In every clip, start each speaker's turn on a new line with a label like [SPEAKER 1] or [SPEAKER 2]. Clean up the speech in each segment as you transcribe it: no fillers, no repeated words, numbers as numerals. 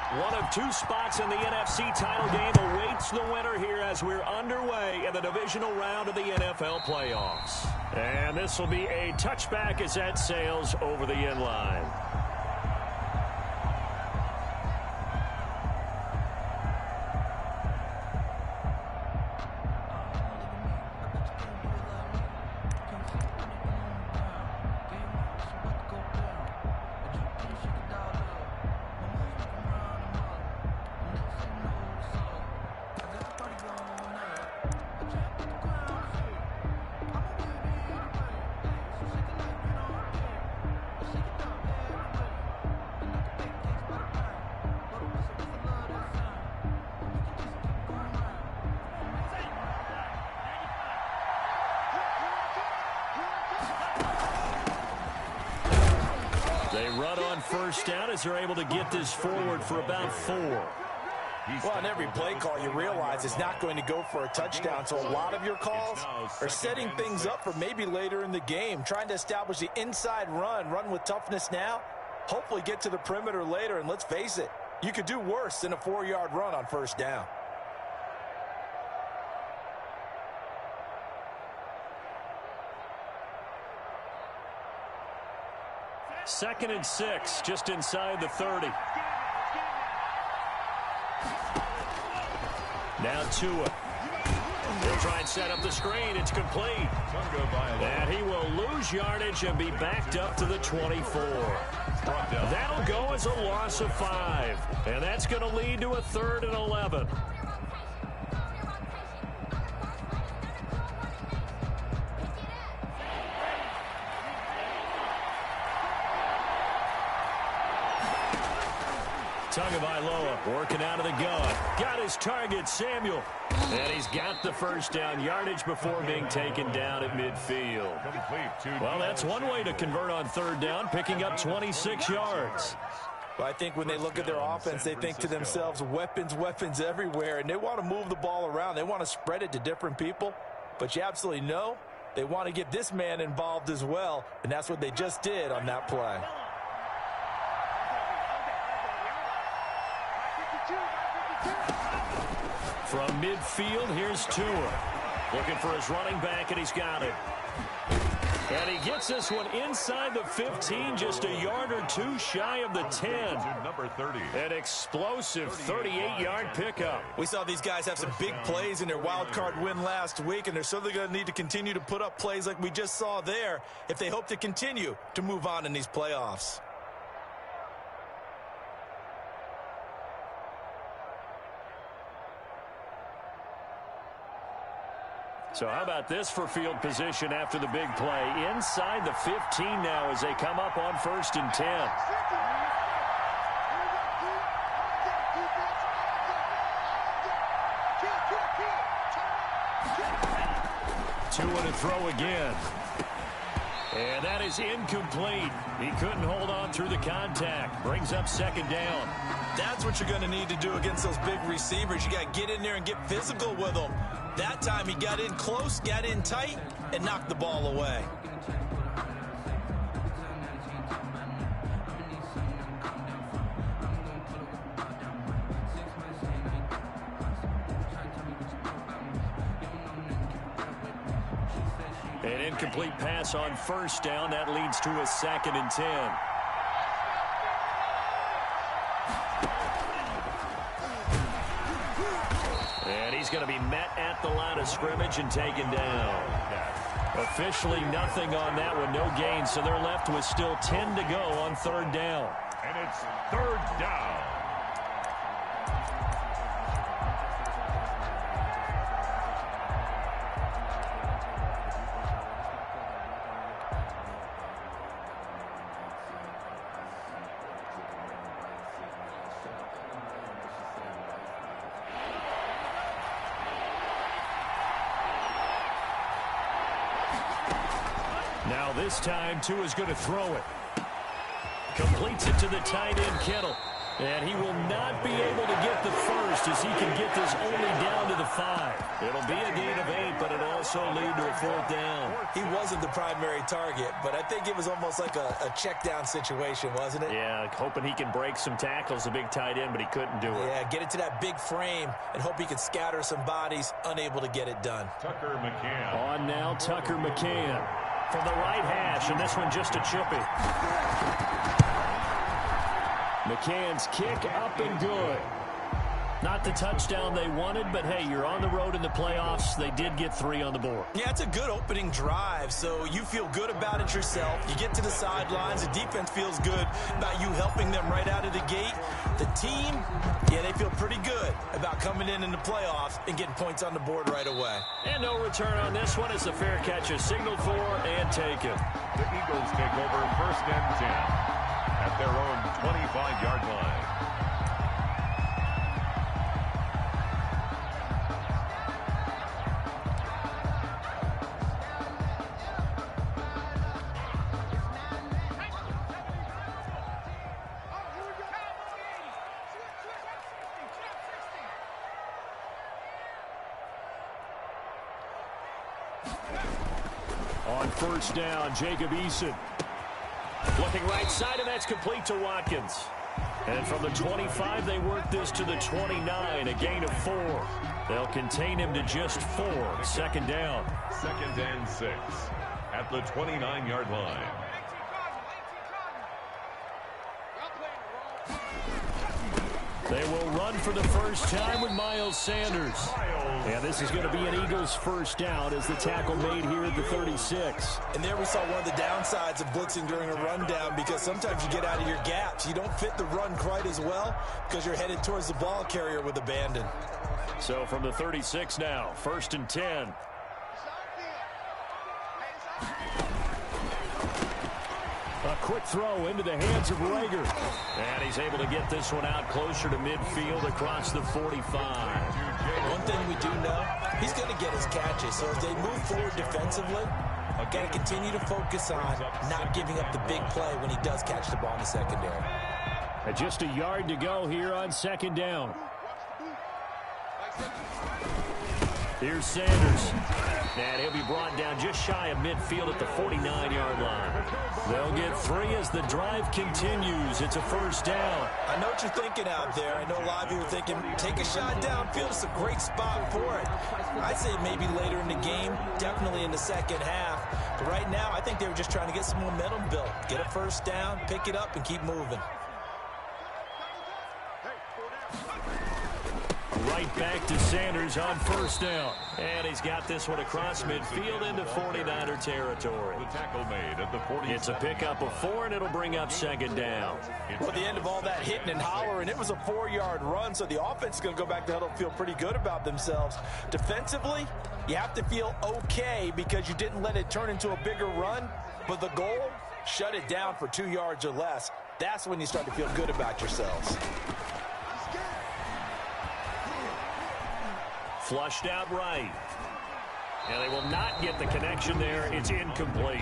[SPEAKER 1] One of two spots in the NFC title game awaits the winner here as we're underway in the divisional round of the NFL playoffs. And this will be a touchback as that sails over the end line. They run on first down as they're able to get this forward for about 4.
[SPEAKER 2] Well, on every play call, you realize it's not going to go for a touchdown, so a lot of your calls are setting things up for maybe later in the game, trying to establish the inside run with toughness now, hopefully get to the perimeter later, and let's face it, you could do worse than a 4-yard run on first down.
[SPEAKER 1] Second and 6, just inside the 30. Now Tua. He'll try and set up the screen. It's complete. And he will lose yardage and be backed up to the 24. That'll go as a loss of 5. And that's going to lead to a 3rd and 11. Tagovailoa working out of the gun. Got his target, Samuel. And he's got the first down yardage before being taken down at midfield. Well, that's one way to convert on 3rd down, picking up 26 yards.
[SPEAKER 2] Well, I think when they look at their offense, they think to themselves, weapons everywhere, and they want to move the ball around. They want to spread it to different people, but you absolutely know they want to get this man involved as well, and that's what they just did on that play.
[SPEAKER 1] From midfield, here's Tua. Looking for his running back, and he's got it. And he gets this one inside the 15, just a yard or 2 shy of the 10. An explosive 38-yard pickup.
[SPEAKER 2] We saw these guys have some big plays in their wild card win last week, and they're certainly going to need to continue to put up plays like we just saw there if they hope to continue to move on in these playoffs.
[SPEAKER 1] So how about this for field position after the big play? Inside the 15 now as they come up on 1st and 10. Tua to throw again. And that is incomplete. He couldn't hold on through the contact. Brings up 2nd down.
[SPEAKER 2] That's what you're going to need to do against those big receivers. You got to get in there and get physical with them. That time he got in close, got in tight, and knocked the ball away.
[SPEAKER 1] An incomplete pass on 1st down. That leads to a 2nd and 10. And he's going to be met at the line of scrimmage and taken down. Officially nothing on that one, no gain, so they're left with still 10 to go on 3rd down.
[SPEAKER 3] And it's 3rd down.
[SPEAKER 1] Now this time, Tua's going to throw it. Completes it to the tight end, Kittle. And he will not be able to get the first as he can get this only down to the 5. It'll be a gain of 8, but it'll also lead to a 4th down.
[SPEAKER 2] He wasn't the primary target, but I think it was almost like a check down situation, wasn't it?
[SPEAKER 1] Yeah, hoping he can break some tackles, a big tight end, but he couldn't do it.
[SPEAKER 2] Yeah, get it to that big frame and hope he can scatter some bodies, unable to get it done.
[SPEAKER 3] Tucker McCann.
[SPEAKER 1] On now, Tucker McCann from the right hash, and this one just a chippy. McCann's kick up and good. Not the touchdown they wanted, but hey, you're on the road in the playoffs. They did get 3 on the board.
[SPEAKER 2] Yeah, it's a good opening drive, so you feel good about it yourself. You get to the sidelines. The defense feels good about you helping them right out of the gate. The team, yeah, they feel pretty good about coming in the playoffs and getting points on the board right away.
[SPEAKER 1] And no return on this one as the fair catch is signaled for and taken.
[SPEAKER 3] The Eagles take over 1st and 10 at their own 25-yard line.
[SPEAKER 1] On 1st down, Jacob Eason. Looking right side, and that's complete to Watkins. And from the 25, they work this to the 29, a gain of 4. They'll contain him to just 4. 2nd down.
[SPEAKER 3] 2nd and 6 at the 29-yard line.
[SPEAKER 1] They will run for the first time with Miles Sanders. And this is going to be an Eagles 1st down as the tackle made here at the 36.
[SPEAKER 2] And there we saw one of the downsides of blitzing during a rundown, because sometimes you get out of your gaps. You don't fit the run quite as well because you're headed towards the ball carrier with abandon.
[SPEAKER 1] So from the 36 now, 1st and 10. A quick throw into the hands of Rager. And he's able to get this one out closer to midfield across the 45.
[SPEAKER 2] One thing we do know, he's going to get his catches. So as they move forward defensively, got to continue to focus on not giving up the big play when he does catch the ball in the secondary.
[SPEAKER 1] And just a yard to go here on 2nd down. Here's Sanders. And he'll be brought down just shy of midfield at the 49-yard line. They'll get 3 as the drive continues. It's a 1st down.
[SPEAKER 2] I know what you're thinking out there. I know a lot of you are thinking, take a shot downfield. It's a great spot for it. I'd say maybe later in the game, definitely in the 2nd half. But right now, I think they were just trying to get some momentum built. Get a 1st down, pick it up, and keep moving.
[SPEAKER 1] Right back to Sanders on 1st down. And he's got this one across midfield into 49er territory.
[SPEAKER 3] The tackle made at the 40.
[SPEAKER 1] It's a pickup of 4, and it'll bring up 2nd down.
[SPEAKER 2] Well, at the end of all that hitting and hollering, it was a 4-yard run, so the offense is going to go back to huddle and feel pretty good about themselves. Defensively, you have to feel okay because you didn't let it turn into a bigger run, but the goal, shut it down for 2 yards or less. That's when you start to feel good about yourselves.
[SPEAKER 1] Flushed out right. And they will not get the connection there. It's incomplete.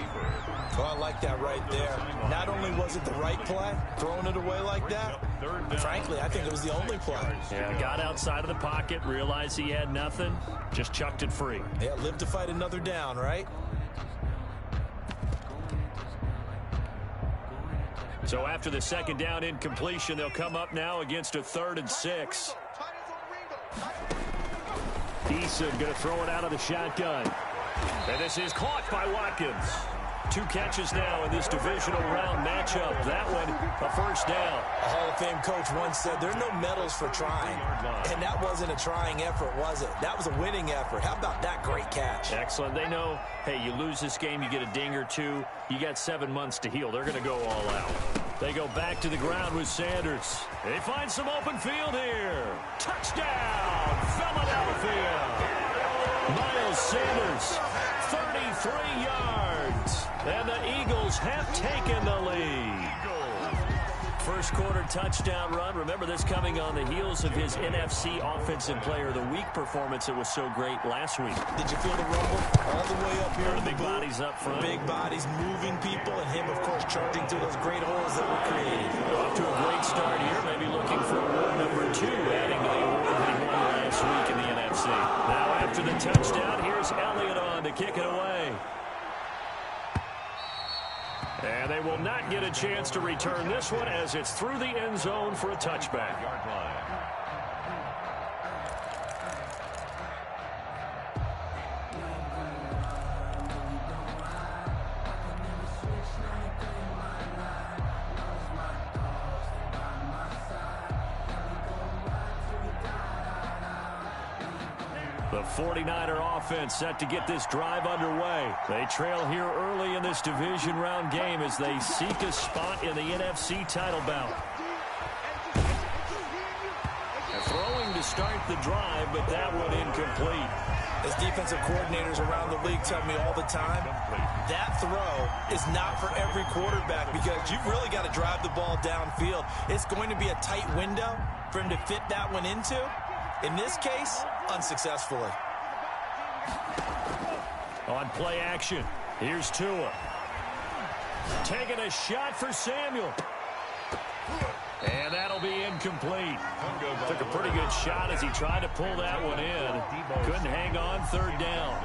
[SPEAKER 2] Well, I like that right there. Not only was it the right play, throwing it away like that, frankly, I think it was the only play.
[SPEAKER 1] Yeah, got outside of the pocket, realized he had nothing, just chucked it free.
[SPEAKER 2] Yeah, live to fight another down, right?
[SPEAKER 1] So after the 2nd down incompletion, they'll come up now against a 3rd and 6. Eason going to throw it out of the shotgun. And this is caught by Watkins. 2 catches now in this divisional round matchup. That one, a 1st down.
[SPEAKER 2] A Hall of Fame coach once said, there are no medals for trying. And that wasn't a trying effort, was it? That was a winning effort. How about that great catch?
[SPEAKER 1] Excellent. They know, hey, you lose this game, you get a ding or 2. You got 7 months to heal. They're going to go all out. They go back to the ground with Sanders. They find some open field here. Touchdown, Philadelphia. Miles Sanders, 33 yards. And the Eagles have taken the lead. first quarter touchdown run. Remember, this coming on the heels of his NFC Offensive Player of the Week performance that was so great last week.
[SPEAKER 2] Did you feel the rumble all the way up here?
[SPEAKER 1] The big bodies up front.
[SPEAKER 2] Big bodies moving people, and him, of course, charging through those great holes that were created.
[SPEAKER 1] Off to a great start here. Maybe looking for award number 2, adding to the award that he won last week in the NFC. Now after the touchdown, here's Elliott on to kick it away. And they will not get a chance to return this one as it's through the end zone for a touchback. The 49er offense set to get this drive underway. They trail here early in this division round game as they seek a spot in the NFC title bout. Throwing to start the drive, but that one incomplete.
[SPEAKER 2] As defensive coordinators around the league tell me all the time, that throw is not for every quarterback because you've really got to drive the ball downfield. It's going to be a tight window for him to fit that one into. In this case, unsuccessfully.
[SPEAKER 1] On play action, here's Tua. Taking a shot for Samuel. And that'll be incomplete. Took a pretty good shot as he tried to pull that one in. Couldn't hang on third down.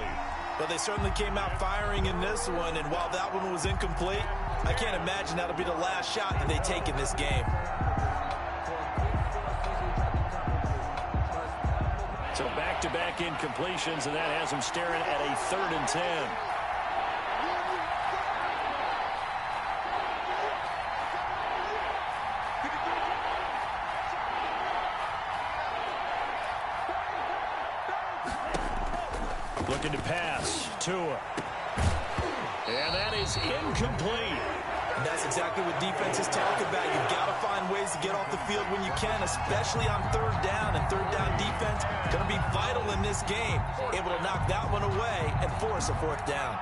[SPEAKER 2] But they certainly came out firing in this one, and while that one was incomplete, I can't imagine that'll be the last shot that they take in this game.
[SPEAKER 1] So back-to-back incompletions, and that has him staring at a 3rd and 10. Looking to pass. Tua. And that is incomplete.
[SPEAKER 2] And that's exactly what defenses talk about. You've got to find ways to get off the field when you can, especially on 3rd down. And 3rd down defense going to be vital in this game. Able to knock that one away and force a 4th down.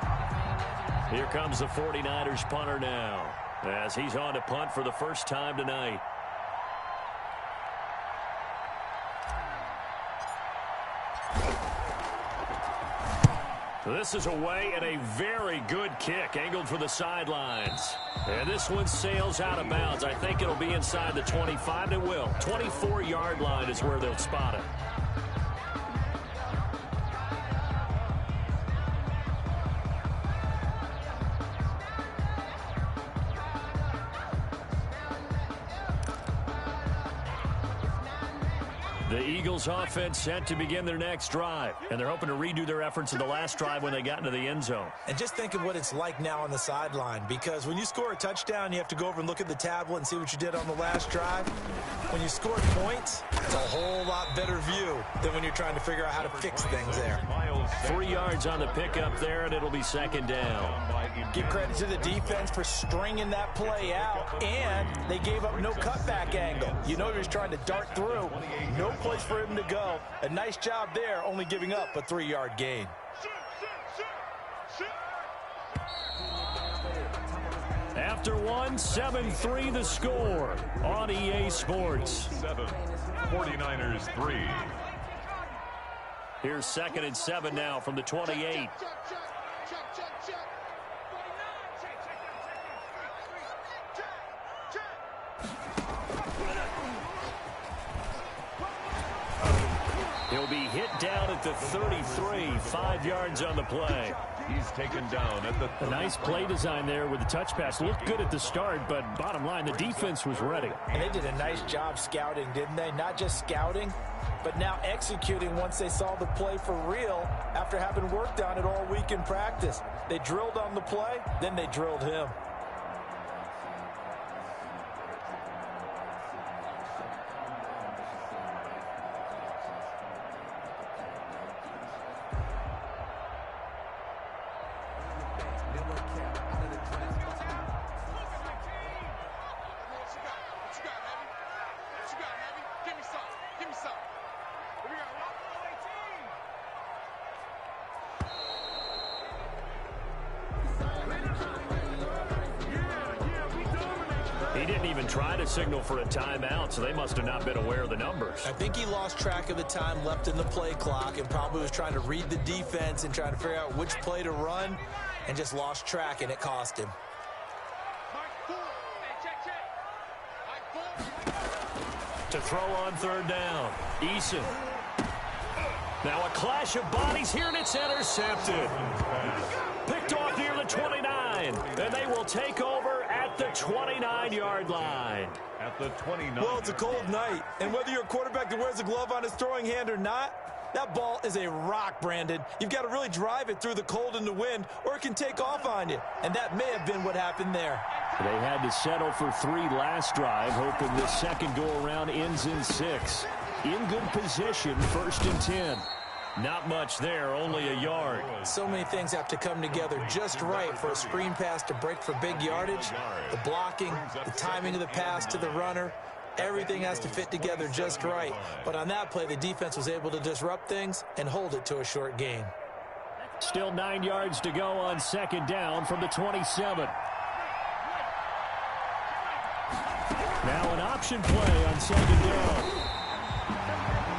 [SPEAKER 1] Here comes the 49ers punter now as he's on to punt for the first time tonight. This is away and a very good kick angled for the sidelines. And this one sails out of bounds. I think it'll be inside the 25. It will. 24-yard line is where they'll spot it. The Eagles offense set to begin their next drive, and they're hoping to redo their efforts in the last drive when they got into the end zone.
[SPEAKER 2] And just think of what it's like now on the sideline, because when you score a touchdown, you have to go over and look at the tablet and see what you did on the last drive. When you score points, it's a whole lot better view than when you're trying to figure out how to fix things there.
[SPEAKER 1] 3 yards on the pickup there, and it'll be 2nd down.
[SPEAKER 2] Give credit to the defense for stringing that play out, and they gave up no cutback angle. You know he was trying to dart through. No place for him to go. A nice job there, only giving up a 3-yard gain.
[SPEAKER 1] After one, 7-3 the score on EA Sports.
[SPEAKER 3] 7, 49ers 3.
[SPEAKER 1] Here's 2nd and 7 now from the 28. He'll be hit down at the 33, 5 yards on the play.
[SPEAKER 3] He's taken down at the 30.
[SPEAKER 1] A nice play design there with the touch pass. Looked good at the start, but bottom line, the defense was ready.
[SPEAKER 2] And they did a nice job scouting, didn't they? Not just scouting, but now executing once they saw the play for real after having worked on it all week in practice. They drilled on the play, then they drilled him.
[SPEAKER 1] even try to signal for a timeout, so they must have not been aware of the numbers.
[SPEAKER 2] I think he lost track of the time left in the play clock and probably was trying to read the defense and trying to figure out which play to run and just lost track, and it cost him.
[SPEAKER 1] To throw on third down, Eason. Now a clash of bodies here, and it's intercepted. Picked off near the 29, and they will take over at the 29-yard line.
[SPEAKER 3] At the 29.
[SPEAKER 2] Well, it's a cold night, and whether you're a quarterback that wears a glove on his throwing hand or not, that ball is a rock, Brandon. You've got to really drive it through the cold and the wind, or it can take off on you, and that may have been what happened there.
[SPEAKER 1] They had to settle for 3 last drive, hoping this second go-around ends in 6. In good position, 1st and 10. Not much there, only a yard.
[SPEAKER 2] So many things have to come together just right for a screen pass to break for big yardage. The blocking, the timing of the pass to the runner, everything has to fit together just right. But on that play, the defense was able to disrupt things and hold it to a short gain.
[SPEAKER 1] Still 9 yards to go on second down from the 27. Now an option play on second down.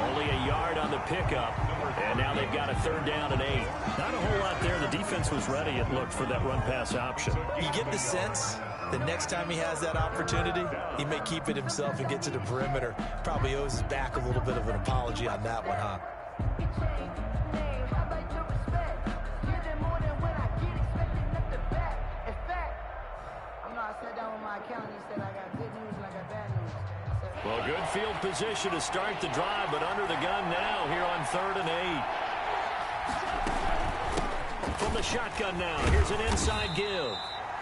[SPEAKER 1] Only a yard on the pickup, and now they've got a 3rd down and 8. Not a whole lot there. The defense was ready, it looked, for that run-pass option.
[SPEAKER 2] You get the sense that next time he has that opportunity, he may keep it himself and get to the perimeter. Probably owes his back a little bit of an apology on that one, huh?
[SPEAKER 1] Well, good field position to start the drive, but under the gun now here on 3rd and 8. From the shotgun now, here's an inside give.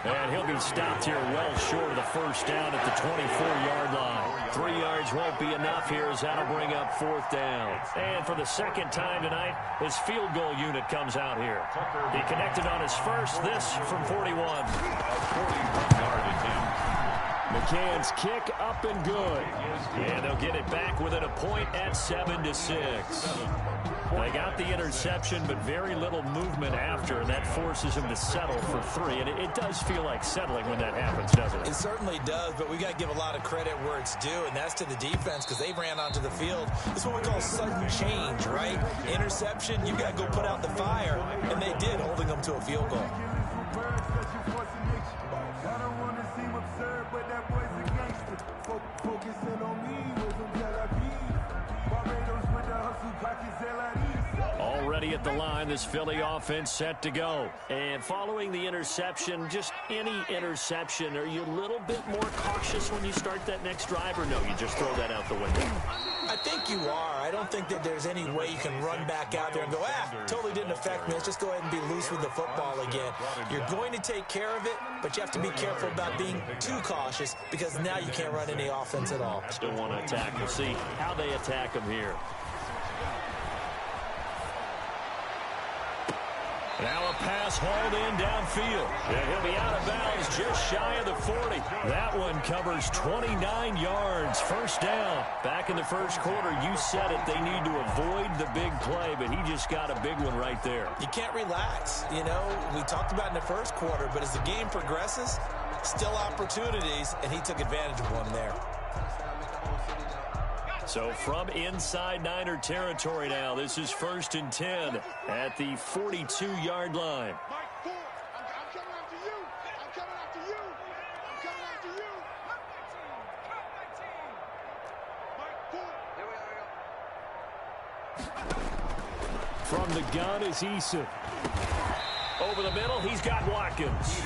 [SPEAKER 1] And he'll be stopped here well short of the 1st down at the 24-yard line. 3 yards won't be enough here as that'll bring up 4th down. And for the 2nd time tonight, his field goal unit comes out here. He connected on his first, this from 41.
[SPEAKER 3] 41-yard attempt.
[SPEAKER 1] McCann's kick up and good. And they'll get it back within a point at 7-6. They got the interception, but very little movement after, and that forces him to settle for 3. And it does feel like settling when that happens, doesn't it?
[SPEAKER 2] It certainly does, but we got to give a lot of credit where it's due, and that's to the defense because they ran onto the field. It's what we call sudden change, right? Interception, you got to go put out the fire, and they did, holding them to a field goal.
[SPEAKER 1] Already at the line, this Philly offense set to go. And following the interception, just any interception, are you a little bit more cautious when you start that next drive, or no, you just throw that out the window?
[SPEAKER 2] I think you are. I don't think that there's any way you can run back out there and go, totally didn't affect me. Let's just go ahead and be loose with the football again. You're going to take care of it, but you have to be careful about being too cautious because now you can't run any offense at all.
[SPEAKER 1] Still want to attack. We'll see how they attack him here. Now a pass hauled in downfield. And he'll be out of bounds just shy of the 40. That one covers 29 yards. 1st down. Back in the 1st quarter, you said it. They need to avoid the big play, but he just got a big one right there.
[SPEAKER 2] You can't relax. You know, we talked about in the 1st quarter, but as the game progresses, still opportunities, and he took advantage of one there.
[SPEAKER 1] So from inside Niner territory now, this is 1st and 10 at the 42-yard line. From the gun is Eason. Over the middle, he's got Watkins.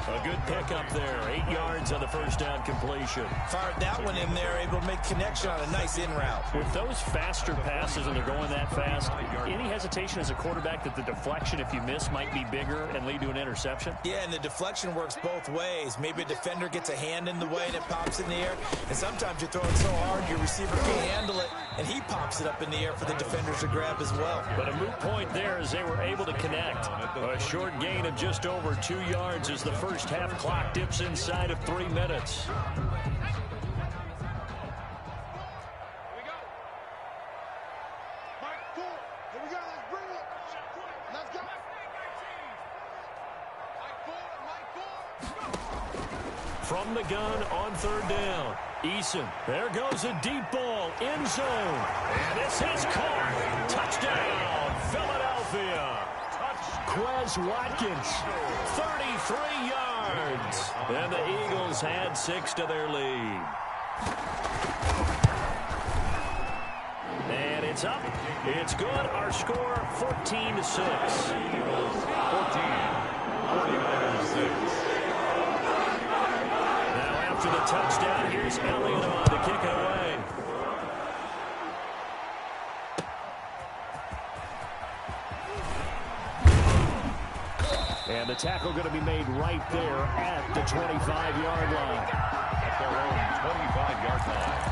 [SPEAKER 1] A good pickup there. 8 yards on the 1st down completion.
[SPEAKER 2] Fired that one in there, able to make connection on a nice in route.
[SPEAKER 1] With those faster passes and they're going that fast, any hesitation as a quarterback that the deflection, if you miss, might be bigger and lead to an interception?
[SPEAKER 2] Yeah, and the deflection works both ways. Maybe a defender gets a hand in the way and it pops in the air. And sometimes you throw it so hard your receiver can't handle it, and he pops it up in the air for the defenders to grab as well.
[SPEAKER 1] But a moot point there as they were able to connect. A short gain of just over 2 yards as the 1st half clock dips inside of 3 minutes. from the gun on third down. Eason, there goes a deep ball, end zone. And this is caught. Touchdown, Philadelphia. Quez Watkins, 33 yards. And the Eagles add 6 to their lead. And it's up. It's good. Our score, 14-6.
[SPEAKER 3] 49-6.
[SPEAKER 1] After the touchdown, here's Elliott on to kick it away. And the tackle going to be made right there at the 25-yard line.
[SPEAKER 3] At their own 25-yard line.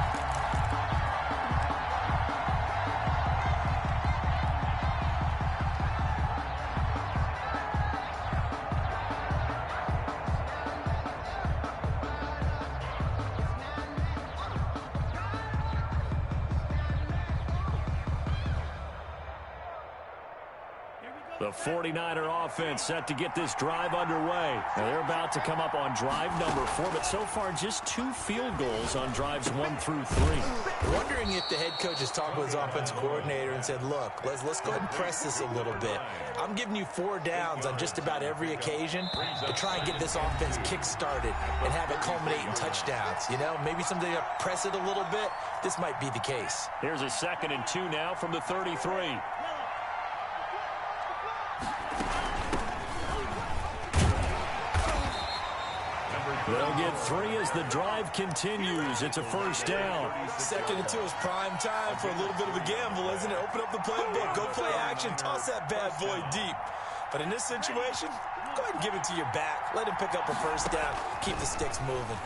[SPEAKER 1] The 49er offense set to get this drive underway. Now they're about to come up on drive number 4, but so far just 2 field goals on drives 1 through 3.
[SPEAKER 2] Wondering if the head coach has talked with his offensive coordinator and said, look, let's go ahead and press this a little bit. I'm giving you 4 downs on just about every occasion to try and get this offense kick-started and have it culminate in touchdowns. You know, maybe someday to press it a little bit. This might be the case.
[SPEAKER 1] Here's a 2nd and 2 now from the 33. They'll get 3 as the drive continues. It's a first down.
[SPEAKER 2] 2nd and 2 is prime time for a little bit of a gamble, isn't it? Open up the playbook, go play action, toss that bad boy deep. But in this situation, go ahead and give it to your back. Let him pick up a first down. Keep the sticks moving.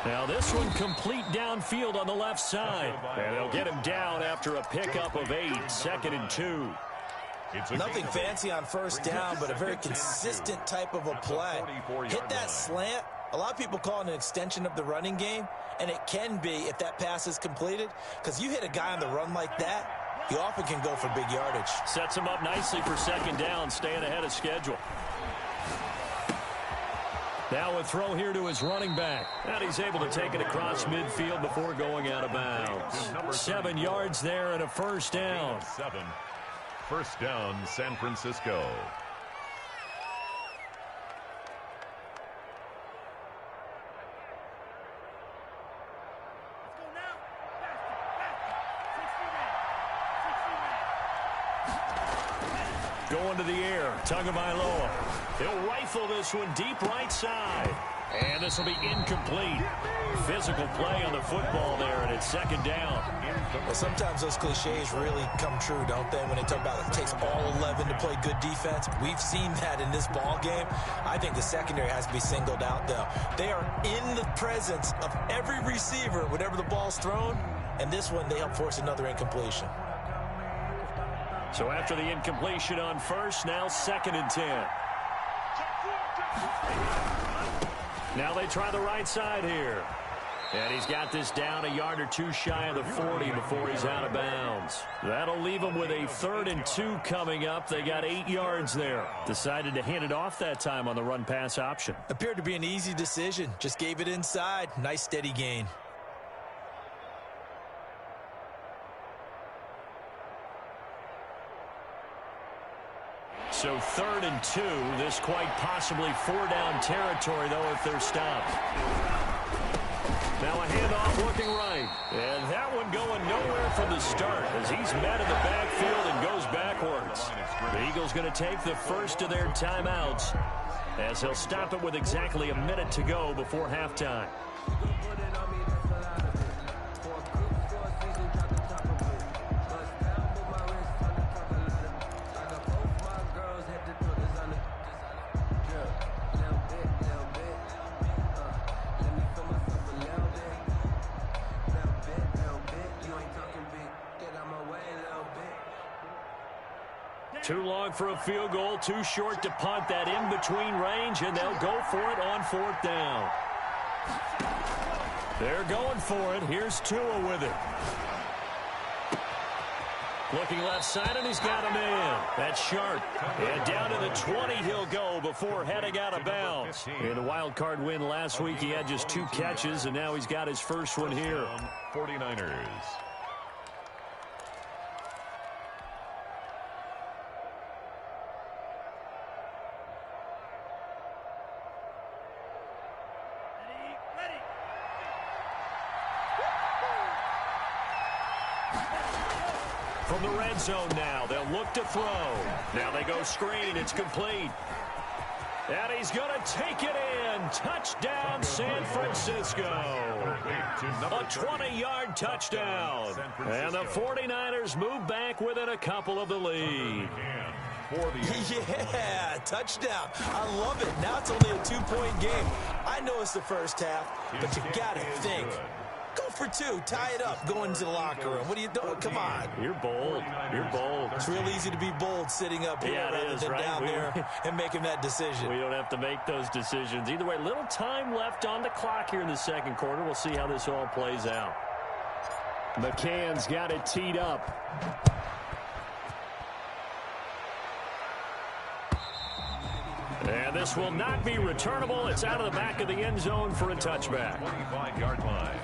[SPEAKER 1] Now this one complete downfield on the left side. And they'll get him down after a pickup of 8. 2nd and 2.
[SPEAKER 2] Nothing fancy on first down, but a very consistent type of a play. Hit that slant. A lot of people call it an extension of the running game, and it can be if that pass is completed, because you hit a guy on the run like that, you often can go for big yardage.
[SPEAKER 1] Sets him up nicely for 2nd down, staying ahead of schedule. Now a throw here to his running back. And he's able to take it across midfield before going out of bounds. 7 yards there and a first down.
[SPEAKER 3] 7. First down, San Francisco.
[SPEAKER 1] Going to the air, Tagovailoa. He'll rifle this one deep right side. And this will be incomplete. Physical play on the football there, and it's 2nd down.
[SPEAKER 2] Well, sometimes those cliches really come true, don't they? When they talk about it takes all 11 to play good defense. We've seen that in this ball game. I think the secondary has to be singled out, though. They are in the presence of every receiver whenever the ball's thrown, and this one, they help force another incompletion.
[SPEAKER 1] So after the incompletion on first, now 2nd and 10. Now they try the right side here. And he's got this down a yard or 2 shy of the 40 before he's out of bounds. That'll leave him with a 3rd and 2 coming up. They got 8 yards there. Decided to hand it off that time on the run-pass option.
[SPEAKER 2] Appeared to be an easy decision. Just gave it inside. Nice steady gain.
[SPEAKER 1] So 3rd and 2. This quite possibly 4-down territory, though, if they're stopped. Now a handoff looking right. And that one going nowhere from the start as he's met in the backfield and goes backwards. The Eagles going to take the first of their timeouts as they'll stop it with exactly a minute to go before halftime. Too long for a field goal, too short to punt that in-between range, and they'll go for it on 4th down. They're going for it. Here's Tua with it. Looking left side, and he's got a man. That's Sharp. And down to the 20 he'll go before heading out of bounds. In a wild card win last week, he had just 2 catches, and now he's got his first one here.
[SPEAKER 3] 49ers.
[SPEAKER 1] From the red zone now, they'll look to throw. Now they go screen. It's complete. And he's going to take it in. Touchdown, San Francisco. A 20-yard touchdown. And the 49ers move back within a couple of the lead.
[SPEAKER 2] Yeah, touchdown. I love it. Now it's only a 2-point game. I know it's the first half, but you got to think. Go for 2. Tie it up. Go into the locker room. What are you doing? Come on.
[SPEAKER 1] You're bold. You're bold.
[SPEAKER 2] It's real easy to be bold sitting up here rather than down there and making that decision.
[SPEAKER 1] We don't have to make those decisions. Either way, little time left on the clock here in the second quarter. We'll see how this all plays out. McCann's got it teed up. And this will not be returnable. It's out of the back of the end zone for a touchback.
[SPEAKER 3] 25-yard line.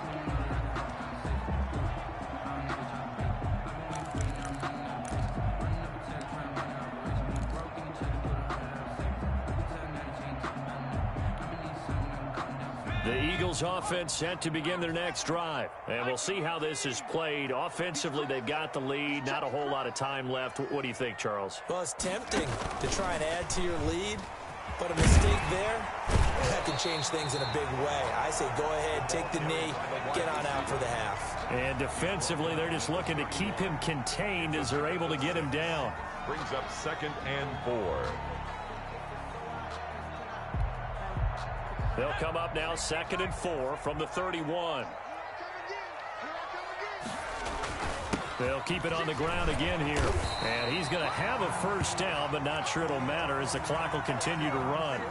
[SPEAKER 1] The Eagles offense set to begin their next drive. And we'll see how this is played. Offensively, they've got the lead. Not a whole lot of time left. What do you think, Charles?
[SPEAKER 2] Well, it's tempting to try and add to your lead, but a mistake there, that can change things in a big way. I say go ahead, take the knee, get on out for the half.
[SPEAKER 1] And defensively, they're just looking to keep him contained as they're able to get him down.
[SPEAKER 3] Brings up 2nd and 4.
[SPEAKER 1] They'll come up now 2nd and 4 from the 31. They'll keep it on the ground again here. And he's going to have a first down, but not sure it'll matter as the clock will continue to run.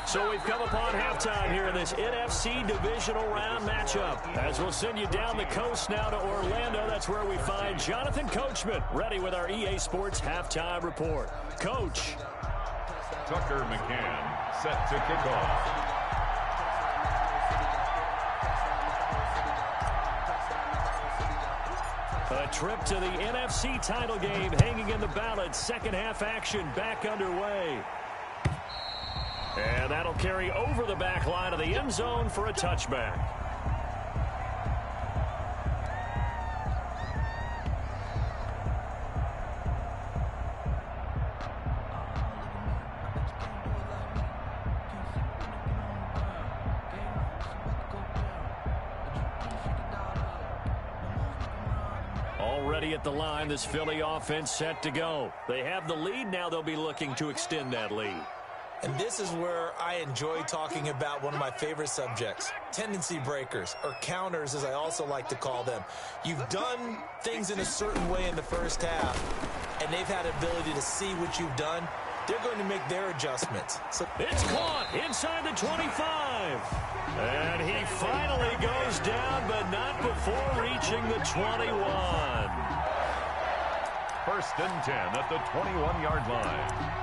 [SPEAKER 1] So we've come upon halftime here in this NFC divisional round matchup. As we'll send you down the coast now to Orlando, that's where we find Jonathan Coachman, ready with our EA Sports halftime report. Coach.
[SPEAKER 3] Tucker McCann set to kick off.
[SPEAKER 1] A trip to the NFC title game hanging in the balance. Second half action back underway. And that'll carry over the back line of the end zone for a touchback. Already at the line, this Philly offense set to go. They have the lead. Now they'll be looking to extend that lead.
[SPEAKER 2] And this is where I enjoy talking about one of my favorite subjects, tendency breakers, or counters as I also like to call them. You've done things in a certain way in the first half, and they've had ability to see what you've done. They're going to make their adjustments. So
[SPEAKER 1] it's caught inside the 25. And he finally goes down, but not before reaching the 21.
[SPEAKER 3] 1st and 10 at the 21-yard line.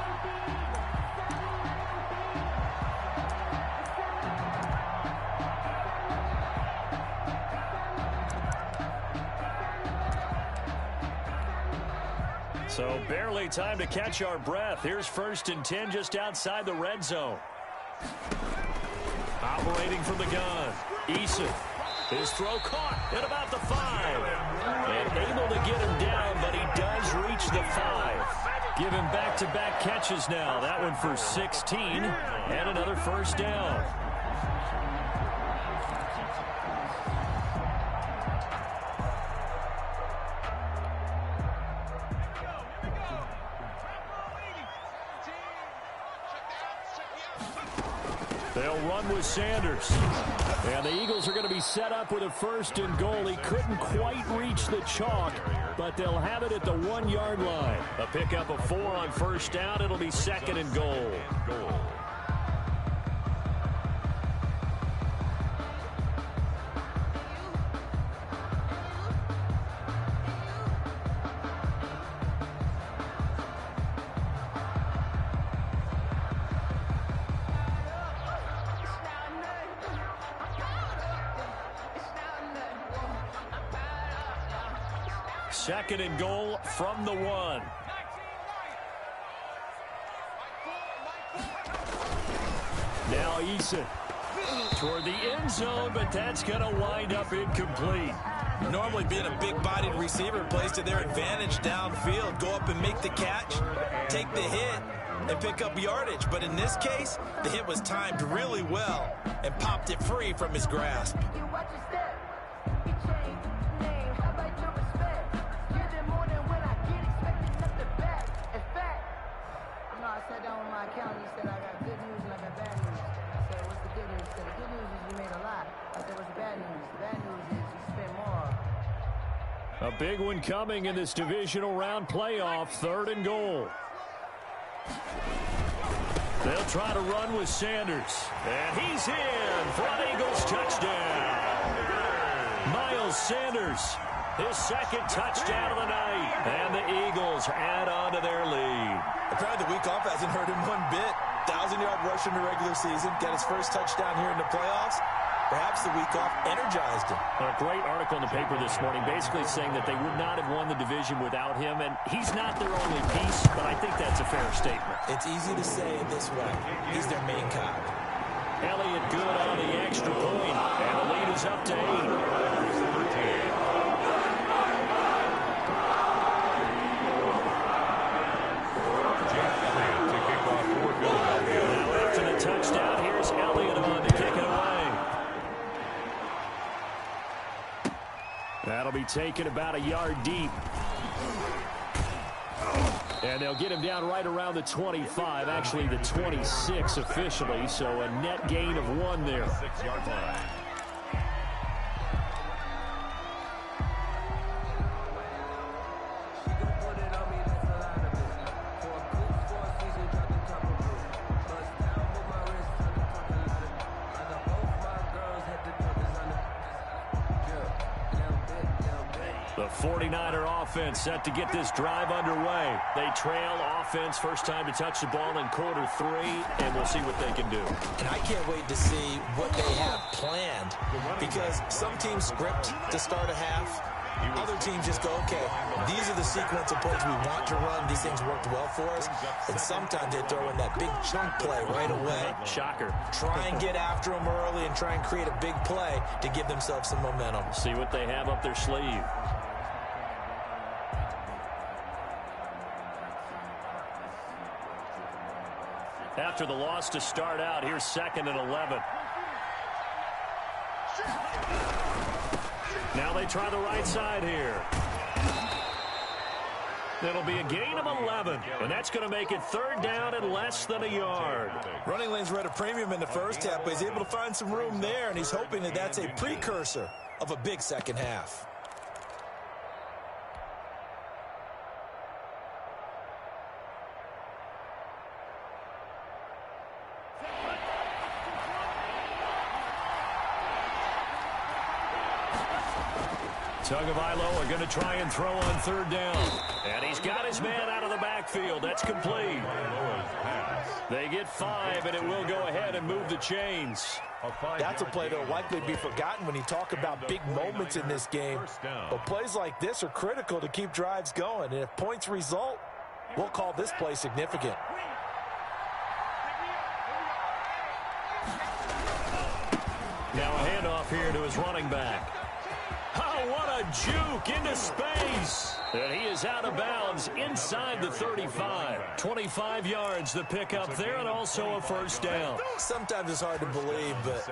[SPEAKER 1] So barely time to catch our breath. Here's 1st and 10 just outside the red zone. Operating from the gun, Eason. His throw caught at about the 5. And able to get him down, but he does reach the 5. Give him back-to-back catches now. That one for 16 and another first down. They'll run with Sanders. And the Eagles are going to be set up with a 1st and goal. He couldn't quite reach the chalk, but they'll have it at the 1-yard line. A pickup of 4 on 1st down. It'll be 2nd and goal. second and goal from the 1. Now Eason toward the end zone, but that's going to wind up incomplete.
[SPEAKER 2] Normally being a big-bodied receiver plays to their advantage downfield. Go up and make the catch, take the hit, and pick up yardage. But in this case, the hit was timed really well and popped it free from his grasp.
[SPEAKER 1] A big one coming in this divisional round playoff, 3rd and goal. They'll try to run with Sanders. And he's in for an Eagles touchdown. Miles Sanders, his second touchdown of the night. And the Eagles add on to their lead.
[SPEAKER 2] Apparently the week off hasn't hurt him one bit. 1,000-yard rush in the regular season. Got his first touchdown here in the playoffs. Perhaps the week off energized him.
[SPEAKER 1] A great article in the paper this morning basically saying that they would not have won the division without him, and he's not their only piece, but I think that's a fair statement.
[SPEAKER 2] It's easy to say it this way. He's their main cog.
[SPEAKER 1] Elliott good on the extra point, and the lead is up to 8. Touchdown. Here's Elliott on to kick it away. That'll be taken about a yard deep. And they'll get him down right around the 25, actually the 26 officially, so a net gain of 1 there.
[SPEAKER 3] 6-yard line.
[SPEAKER 1] The 49er offense set to get this drive underway. They trail offense, first time to touch the ball in quarter 3, and we'll see what they can do.
[SPEAKER 2] And I can't wait to see what they have planned, because some teams script to start a half. Other teams just go, okay, these are the sequence of plays we want to run. These things worked well for us. And sometimes they throw in that big chunk play right away.
[SPEAKER 1] Shocker.
[SPEAKER 2] Try and get after them early and try and create a big play to give themselves some momentum.
[SPEAKER 1] See what they have up their sleeve. After the loss to start out, here's 2nd and 11. Now they try the right side here. It'll be a gain of 11, and that's going to make it 3rd down and less than a yard.
[SPEAKER 2] Running lanes were at a premium in the first half, but he's able to find some room there, and he's hoping that that's a precursor of a big second half.
[SPEAKER 1] Tagovailoa are going to try and throw on 3rd down. And he's got his man out of the backfield. That's complete. They get 5, and it will go ahead and move the chains.
[SPEAKER 2] That's a play that will likely be forgotten when you talk about big moments in this game. But plays like this are critical to keep drives going. And if points result, we'll call this play significant.
[SPEAKER 1] Now a handoff here to his running back. Oh, what a juke into space. And he is out of bounds inside the 35. 25 yards the pickup there, and also a 1st down.
[SPEAKER 2] Sometimes it's hard to believe, but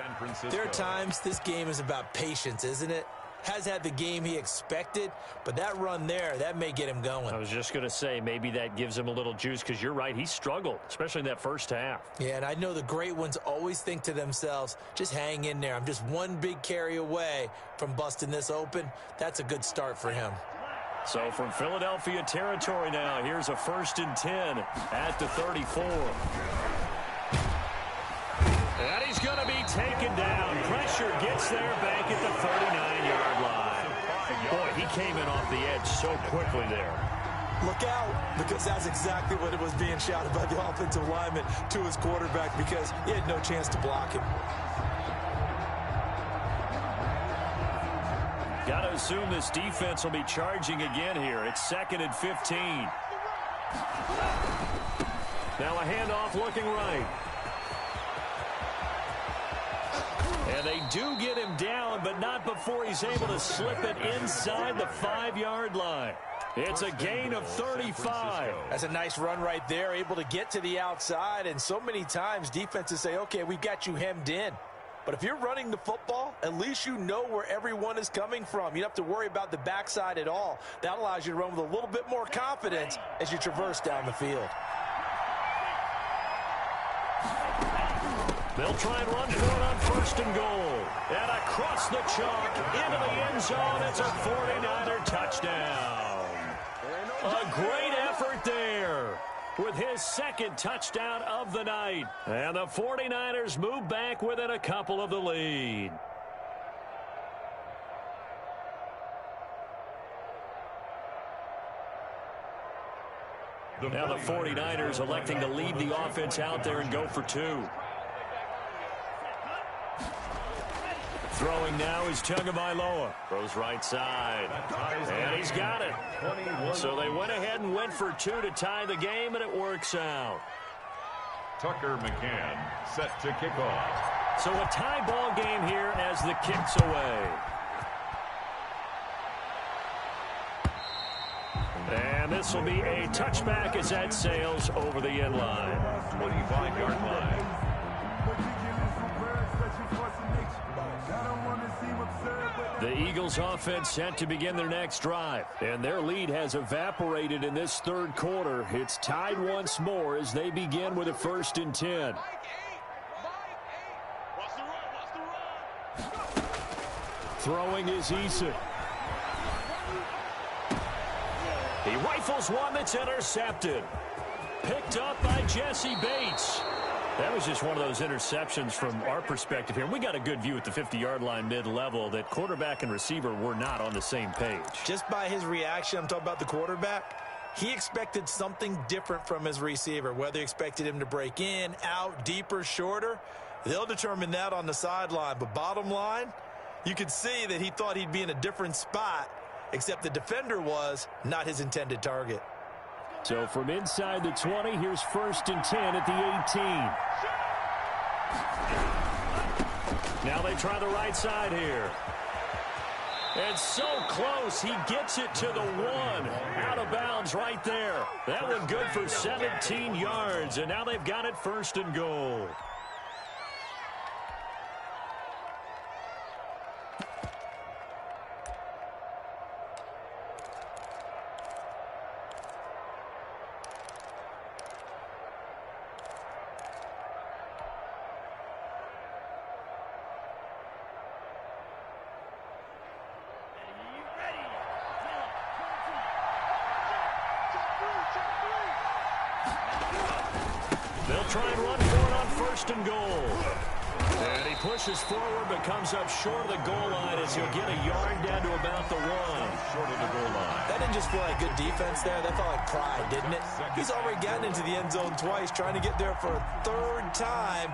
[SPEAKER 2] there are times this game is about patience, isn't it? Has had the game he expected, but that run there, that may get him going.
[SPEAKER 1] I was just going to say, maybe that gives him a little juice, because you're right, he struggled, especially in that first half.
[SPEAKER 2] Yeah, and I know the great ones always think to themselves, just hang in there. I'm just one big carry away from busting this open. That's a good start for him.
[SPEAKER 1] So from Philadelphia territory now, here's a 1st and 10 at the 34. And he's going to be taken down. Pressure gets there back at the 39-yard line. Boy, he came in off the edge so quickly there.
[SPEAKER 2] Look out, because that's exactly what it was being shouted by the offensive lineman to his quarterback, because he had no chance to block him.
[SPEAKER 1] Got to assume this defense will be charging again here. It's 2nd and 15. Now a handoff looking right. And they do get him down, but not before he's able to slip it inside the 5-yard line. It's a gain of 35.
[SPEAKER 2] That's a nice run right there, able to get to the outside. And so many times defenses say, okay, we've got you hemmed in. But if you're running the football, at least you know where everyone is coming from. You don't have to worry about the backside at all. That allows you to run with a little bit more confidence as you traverse down the field.
[SPEAKER 1] They'll try and run for it on 1st and goal. And across the chalk, into the end zone, it's a 49er touchdown. A great effort there with his 2nd touchdown of the night. And the 49ers move back within a couple of the lead. Now the 49ers electing to leave the offense out there and go for 2. Throwing now is Tagovailoa. Throws right side. And he's got it. So they went ahead and went for 2 to tie the game, and it works out.
[SPEAKER 3] Tucker McCann set to kick off.
[SPEAKER 1] So a tie ball game here as the kick's away. And this will be a touchback as that sails over the end line.
[SPEAKER 3] 25-yard line.
[SPEAKER 1] The Eagles offense set to begin their next drive, and their lead has evaporated in this 3rd quarter. It's tied once more as they begin with a 1st and 10. Throwing is Eason. He rifles one that's intercepted. Picked up by Jesse Bates. That was just one of those interceptions from our perspective here. We got a good view at the 50-yard line mid-level that quarterback and receiver were not on the same page.
[SPEAKER 2] Just by his reaction, I'm talking about the quarterback, he expected something different from his receiver. Whether he expected him to break in, out, deeper, shorter, they'll determine that on the sideline. But bottom line, you could see that he thought he'd be in a different spot, except the defender was not his intended target.
[SPEAKER 1] So from inside the 20, here's 1st and 10 at the 18. Now they try the right side here. And so close, he gets it to the 1. Out of bounds right there. That one good for 17 yards, and now they've got it 1st and goal. They'll try and run for it on 1st and goal. And he pushes forward but comes up short of the goal line as he'll get a yard down to about the 1.
[SPEAKER 3] Short of the goal line.
[SPEAKER 2] That didn't just feel like good defense there. That felt like pride, didn't it? He's already gotten into the end zone twice, trying to get there for a 3rd time.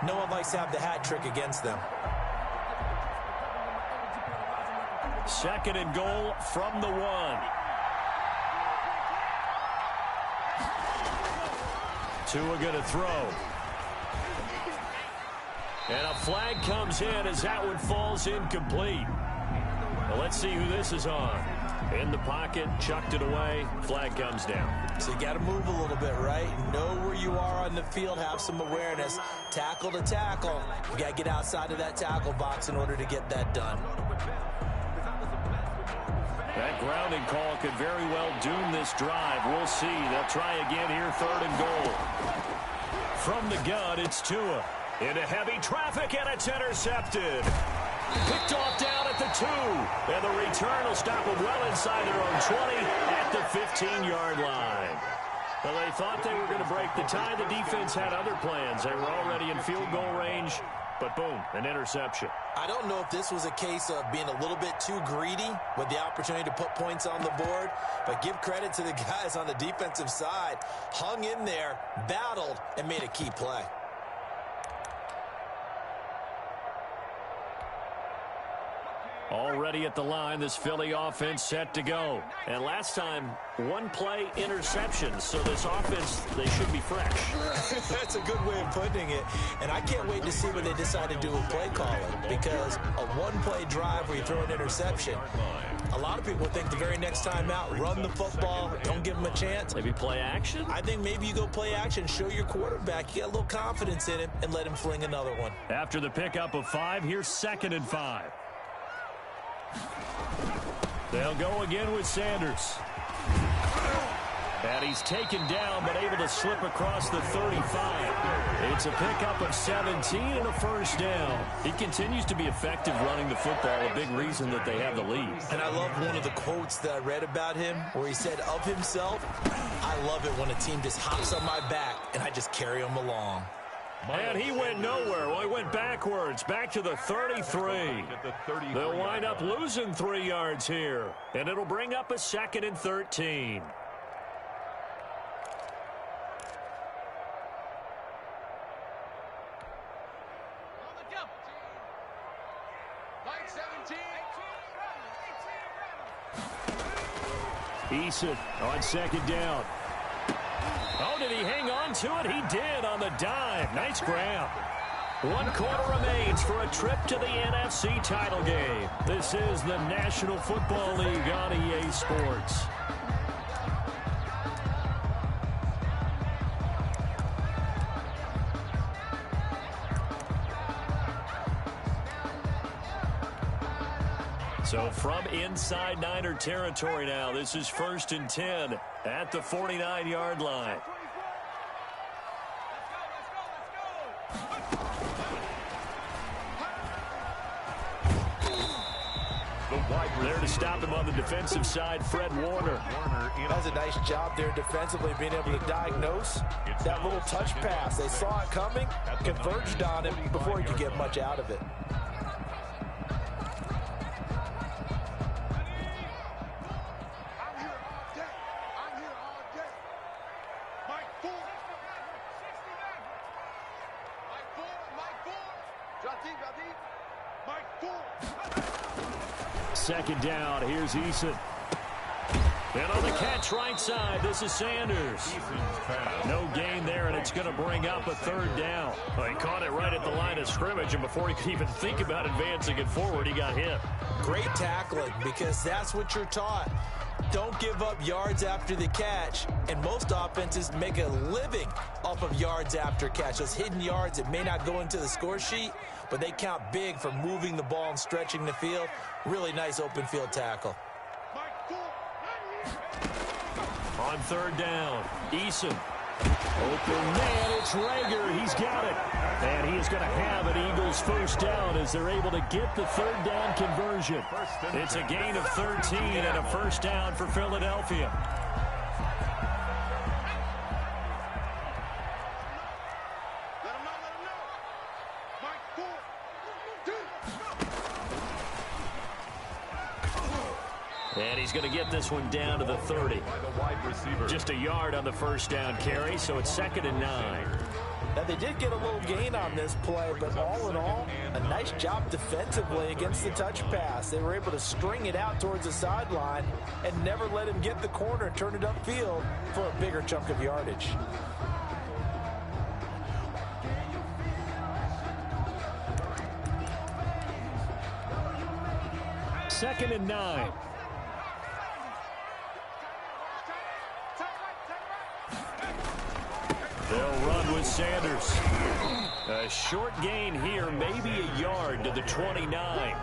[SPEAKER 2] No one likes to have the hat trick against them.
[SPEAKER 1] 2nd and goal from the 1. Tua going to throw. And a flag comes in as that one falls incomplete. Well, let's see who this is on. In the pocket, chucked it away, flag comes down.
[SPEAKER 2] So you got to move a little bit, right? Know where you are on the field, have some awareness. Tackle to tackle. You got to get outside of that tackle box in order to get that done.
[SPEAKER 1] That grounding call could very well doom this drive. We'll see. They'll try again here, 3rd and goal. From the gun, it's Tua. Into heavy traffic, and it's intercepted. Picked off down at the 2. And the return will stop them well inside their own 20 at the 15-yard line. Well, they thought they were going to break the tie. The defense had other plans. They were already in field goal range. But boom, an interception.
[SPEAKER 2] I don't know if this was a case of being a little bit too greedy with the opportunity to put points on the board, but give credit to the guys on the defensive side. Hung in there, battled, and made a key play.
[SPEAKER 1] Already at the line, this Philly offense set to go. And last time, one play interception. So this offense, they should be fresh.
[SPEAKER 2] That's a good way of putting it. And I can't wait to see what they decide to do with play calling. Because a one-play drive where you throw an interception, a lot of people think the very next time out, run the football, don't give them a chance.
[SPEAKER 1] Maybe play action?
[SPEAKER 2] I think maybe you go play action, show your quarterback you got a little confidence in him, and let him fling another one.
[SPEAKER 1] After the pickup of 5, here's 2nd and 5. They'll go again with Sanders. And he's taken down, but able to slip across the 35. It's a pickup of 17 and a first down. He continues to be effective running the football, a big reason that they have the lead.
[SPEAKER 2] And I love one of the quotes that I read about him where he said of himself, I love it when a team just hops on my back and I just carry them along.
[SPEAKER 1] And he went nowhere. Well, he went backwards, back to the 33. They'll wind up losing 3 yards here. And it'll bring up a 2nd and 13. Eason on 2nd down. Oh, did he hang on to it? He did on the dive. Nice grab. 1 quarter remains for a trip to the NFC title game. This is the National Football League on EA Sports. So from inside Niner territory now, this is 1st and 10 at the 49-yard line. There to stop him on the defensive side, Fred Warner.
[SPEAKER 2] Does a nice job there defensively, being able to diagnose that little touch pass. They saw it coming, converged on him before he could get much out of it.
[SPEAKER 1] Second down, here's Eason. And on the catch right side, this is Sanders. No gain there, and it's going to bring up a 3rd down. Well, he caught it right at the line of scrimmage, and before he could even think about advancing it forward, he got hit.
[SPEAKER 2] Great tackling, because that's what you're taught. Don't give up yards after the catch, and most offenses make a living off of yards after catch. Those hidden yards that may not go into the score sheet, but they count big for moving the ball and stretching the field. Really nice open field tackle.
[SPEAKER 1] On 3rd down, Eason. Open man, it's Reagor. He's got it. And he is going to have an Eagles 1st down as they're able to get the 3rd down conversion. It's a gain of 13 and a 1st down for Philadelphia. And he's going to get this one down to the 30. Just a yard on the 1st down carry, so it's 2nd and 9.
[SPEAKER 2] Now, they did get a little gain on this play, but all in all, a nice job defensively against the touch pass. They were able to string it out towards the sideline and never let him get the corner and turn it upfield for a bigger chunk of yardage.
[SPEAKER 1] Second and 9. They'll run with Sanders. A short gain here, maybe a yard to the 29.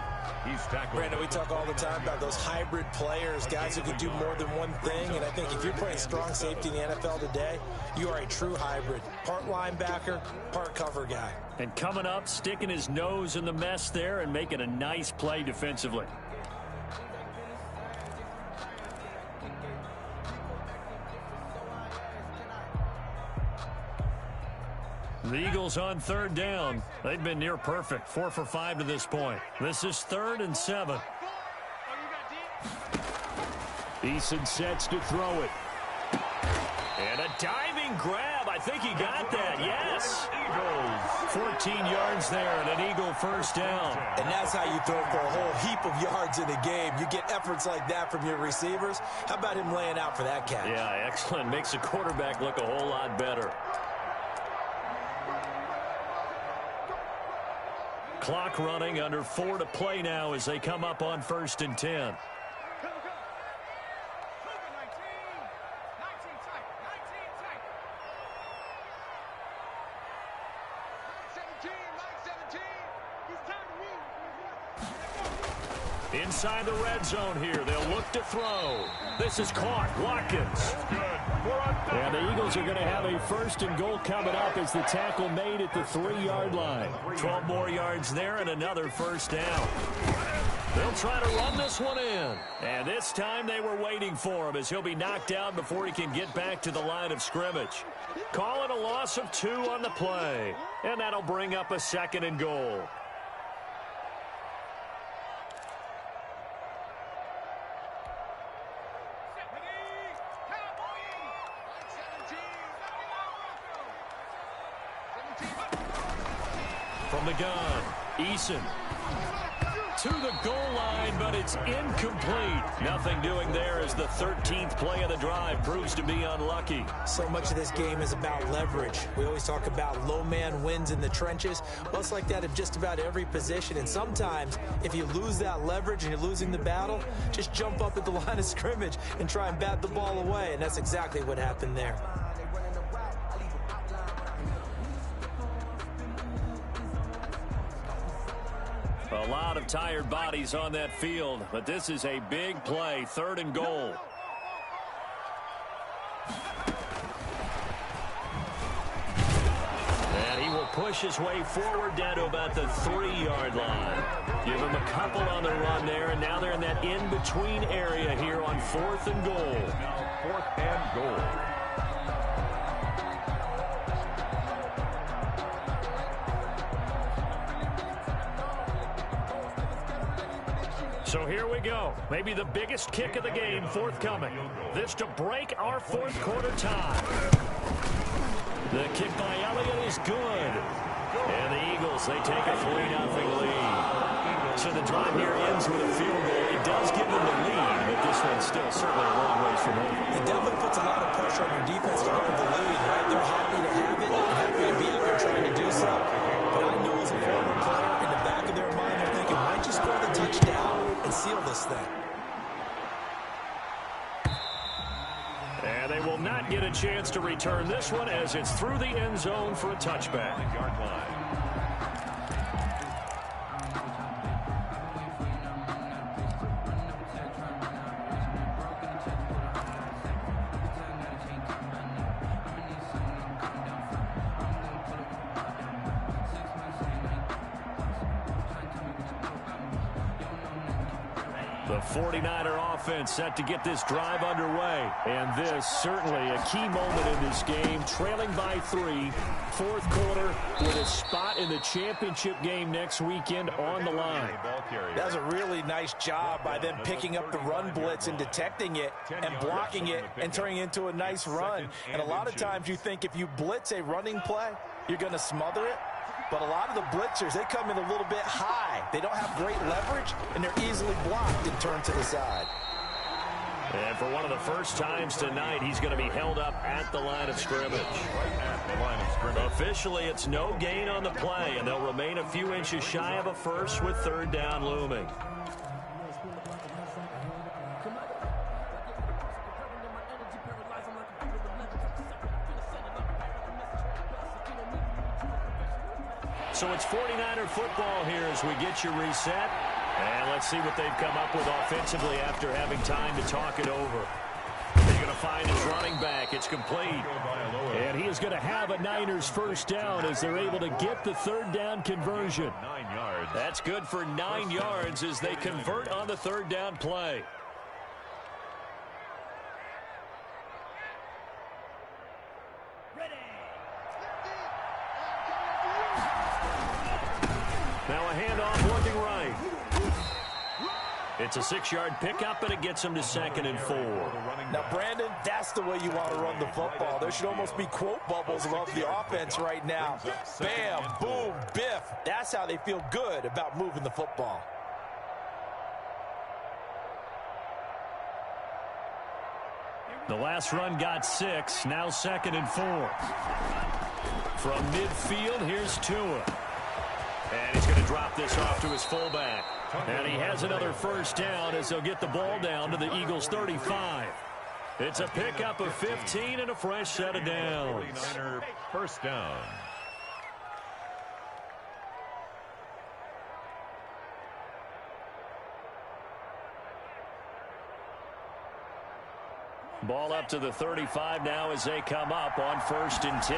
[SPEAKER 2] Brandon, we talk all the time about those hybrid players, guys who can do more than one thing, and I think if you're playing strong safety in the NFL today, you are a true hybrid. Part linebacker, part cover guy.
[SPEAKER 1] And coming up, sticking his nose in the mess there and making a nice play defensively. The Eagles on 3rd down. They've been near perfect. 4 for 5 to this point. This is 3rd and 7. Eason sets to throw it. And a diving grab. I think he got that. Yes. 14 yards there and an Eagle first down.
[SPEAKER 2] And that's how you throw for a whole heap of yards in a game. You get efforts like that from your receivers. How about him laying out for that catch?
[SPEAKER 1] Yeah, excellent. Makes the quarterback look a whole lot better. Clock running, under 4 to play now as they come up on 1st and 10. Inside the red zone here. They'll look to throw. This is caught. Watkins. And the Eagles are going to have a 1st and goal coming up as the tackle made at the 3-yard line. 12 more yards there and another first down. They'll try to run this one in. And this time they were waiting for him as he'll be knocked down before he can get back to the line of scrimmage. Call it a loss of 2 on the play. And that'll bring up a 2nd and goal. From the gun, Eason to the goal line, but it's incomplete. Nothing doing there as the 13th play of the drive proves to be unlucky.
[SPEAKER 2] So much of this game is about leverage. We always talk about low man wins in the trenches. Well, it's like that in just about every position. And sometimes if you lose that leverage and you're losing the battle, just jump up at the line of scrimmage and try and bat the ball away. And that's exactly what happened there.
[SPEAKER 1] A lot of tired bodies on that field, but this is a big play, 3rd and goal. And he will push his way forward down to about the 3-yard line. Give him a couple on the run there, and now they're in that in-between area here on 4th and goal.
[SPEAKER 3] Now 4th and goal.
[SPEAKER 1] So here we go. Maybe the biggest kick of the game forthcoming. This to break our 4th quarter tie. The kick by Elliott is good. And the Eagles, they take a 3-0 lead. So the drive here ends with a field goal. It does give them the lead, but this one's still certainly a long ways from over.
[SPEAKER 2] It definitely puts a lot of pressure on your defense to hold the lead, right? They're happy to have it, happy to be out there trying to do so. But I know as a former player, in the back of their mind, they're thinking, why don't you score the touchdown and seal this thing?
[SPEAKER 1] And they will not get a chance to return this one as it's through the end zone for a touchback.
[SPEAKER 3] Yard line.
[SPEAKER 1] The 49er offense set to get this drive underway. And this certainly a key moment in this game. Trailing by 3, 4th quarter with a spot in the championship game next weekend on the line.
[SPEAKER 2] That was a really nice job by them picking up the run blitz and detecting it and blocking it and turning it into a nice run. And a lot of times you think if you blitz a running play, you're going to smother it. But a lot of the blitzers, they come in a little bit high. They don't have great leverage, and they're easily blocked and turned to the side.
[SPEAKER 1] And for one of the first times tonight, he's going to be held up at the line of scrimmage. Officially, it's no gain on the play, and they'll remain a few inches shy of a first with 3rd down looming. So it's 49er football here as we get you reset. And let's see what they've come up with offensively after having time to talk it over. They're going to find his running back. It's complete. And he is going to have a Niners first down as they're able to get the 3rd down conversion.
[SPEAKER 3] 9 yards.
[SPEAKER 1] That's good for 9 yards as they convert on the 3rd down play. Now a handoff looking right. It's a 6-yard pickup, and it gets him to 2nd and 4.
[SPEAKER 2] Now, Brandon, that's the way you want to run the football. There should almost be quote bubbles above the offense right now. Bam, boom, biff. That's how they feel good about moving the football.
[SPEAKER 1] The last run got 6, now 2nd and 4. From midfield, here's Tua. And he's going to drop this off to his fullback. And he has another first down as they'll get the ball down to the Eagles' 35. It's a pickup of 15 and a fresh set of downs.
[SPEAKER 3] 49er first down.
[SPEAKER 1] Ball up to the 35 now as they come up on 1st and 10.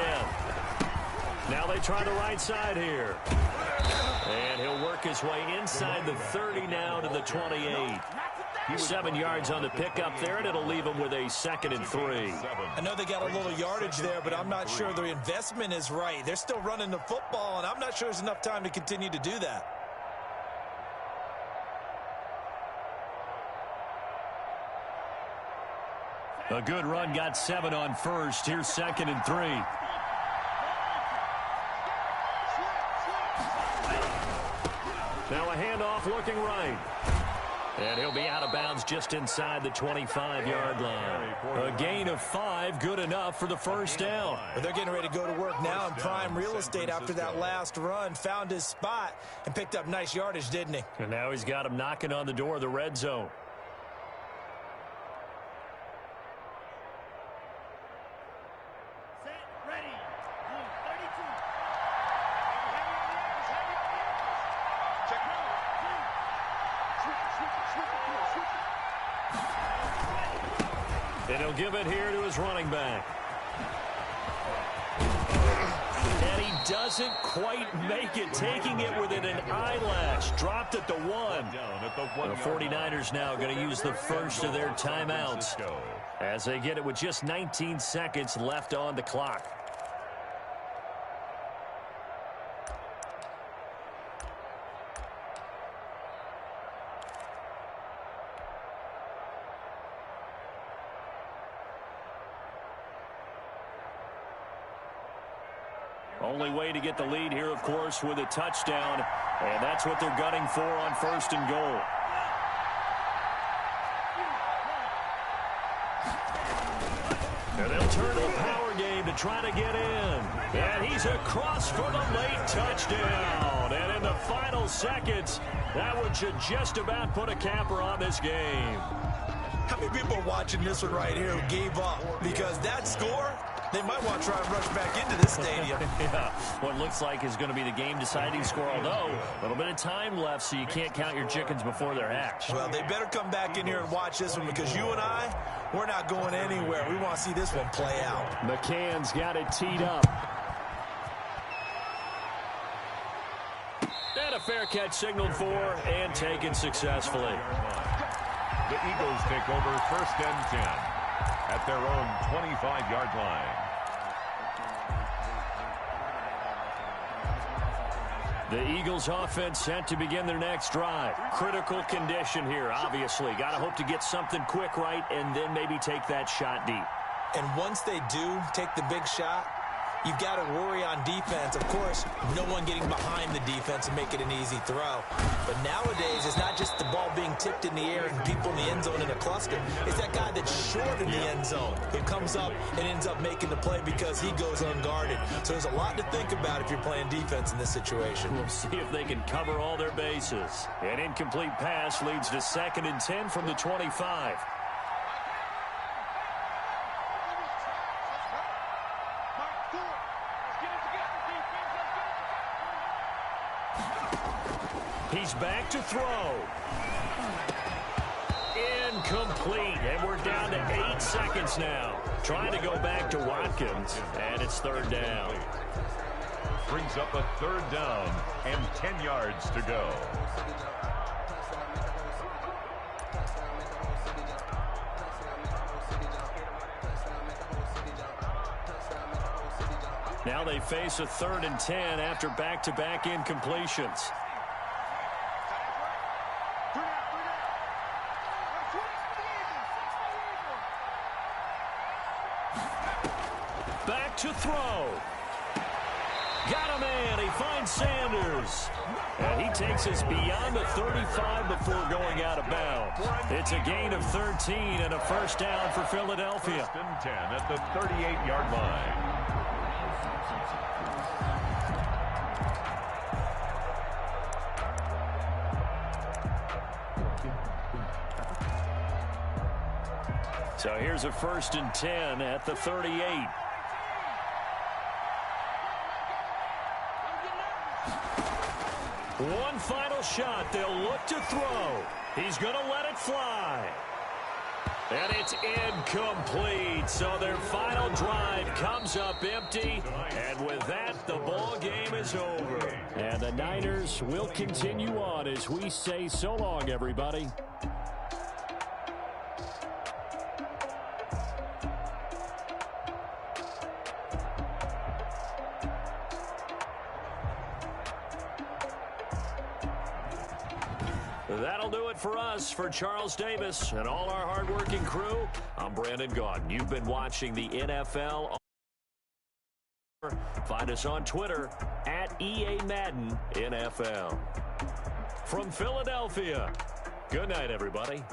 [SPEAKER 1] Now they try the right side here. And he'll work his way inside the 30 now to the 28. 7 yards on the pickup there, and it'll leave him with a 2nd and 3.
[SPEAKER 2] I know they got a little yardage there, but I'm not sure the investment is right. They're still running the football, and I'm not sure there's enough time to continue to do that.
[SPEAKER 1] A good run got 7 on 1st. Here's 2nd and 3. Now a handoff looking right. And he'll be out of bounds just inside the 25-yard line. A gain of 5, good enough for the first down.
[SPEAKER 2] Well, they're getting ready to go to work now in prime real estate after that last run. Found his spot and picked up nice yardage, didn't he?
[SPEAKER 1] And now he's got him knocking on the door of the red zone. And he'll give it here to his running back. And he doesn't quite make it, taking it within an eyelash. Dropped at the 1. The 49ers now going to use the first of their timeouts as they get it with just 19 seconds left on the clock. Only way to get the lead here, of course, with a touchdown. And that's what they're gunning for on 1st and goal. And they'll turn to a power game to try to get in. And he's across for the late touchdown. And in the final seconds, that one should just about put a capper on this game.
[SPEAKER 2] How many people are watching this one right here who gave up? Because that score, they might want to try and rush back into this stadium.
[SPEAKER 1] Yeah, what looks like is going to be the game-deciding score, although a little bit of time left, so you can't count your chickens before they're hatched.
[SPEAKER 2] Well, they better come back in here and watch this one, because you and I, we're not going anywhere. We want to see this one play out.
[SPEAKER 1] McCann's got it teed up. And a fair catch signaled for and taken successfully.
[SPEAKER 3] The Eagles take over 1st and 10 at their own 25-yard line.
[SPEAKER 1] The Eagles offense set to begin their next drive. Critical condition here, obviously. Got to hope to get something quick right and then maybe take that shot deep.
[SPEAKER 2] And once they do take the big shot, you've got to worry on defense. Of course, no one getting behind the defense and make it an easy throw. But nowadays, it's not just the ball being tipped in the air and people in the end zone in a cluster. It's that guy that's short in the end zone who comes up and ends up making the play because he goes unguarded. So there's a lot to think about if you're playing defense in this situation.
[SPEAKER 1] We'll see if they can cover all their bases. An incomplete pass leads to 2nd and 10 from the 25. He's back to throw. Incomplete. And we're down to 8 seconds now. Trying to go back to Watkins. And it's 3rd down.
[SPEAKER 3] Brings up a 3rd down and 10 yards to go.
[SPEAKER 1] Now they face a 3rd and 10 after back-to-back incompletions. back to throw. Got a man. He finds Sanders. And he takes us beyond the 35 before going out of bounds. It's a gain of 13 and a first down for Philadelphia.
[SPEAKER 3] First and 10 at the 38-yard line.
[SPEAKER 1] So here's a first and 10 at the 38. One final shot. They'll look to throw. He's going to let it fly. And it's incomplete. So their final drive comes up empty. And with that, the ball game is over. And the Niners will continue on as we say so long, everybody. That'll do it for us. For Charles Davis and all our hardworking crew, I'm Brandon Gaudin. You've been watching the NFL. Find us on Twitter at EA Madden NFL. From Philadelphia, good night, everybody.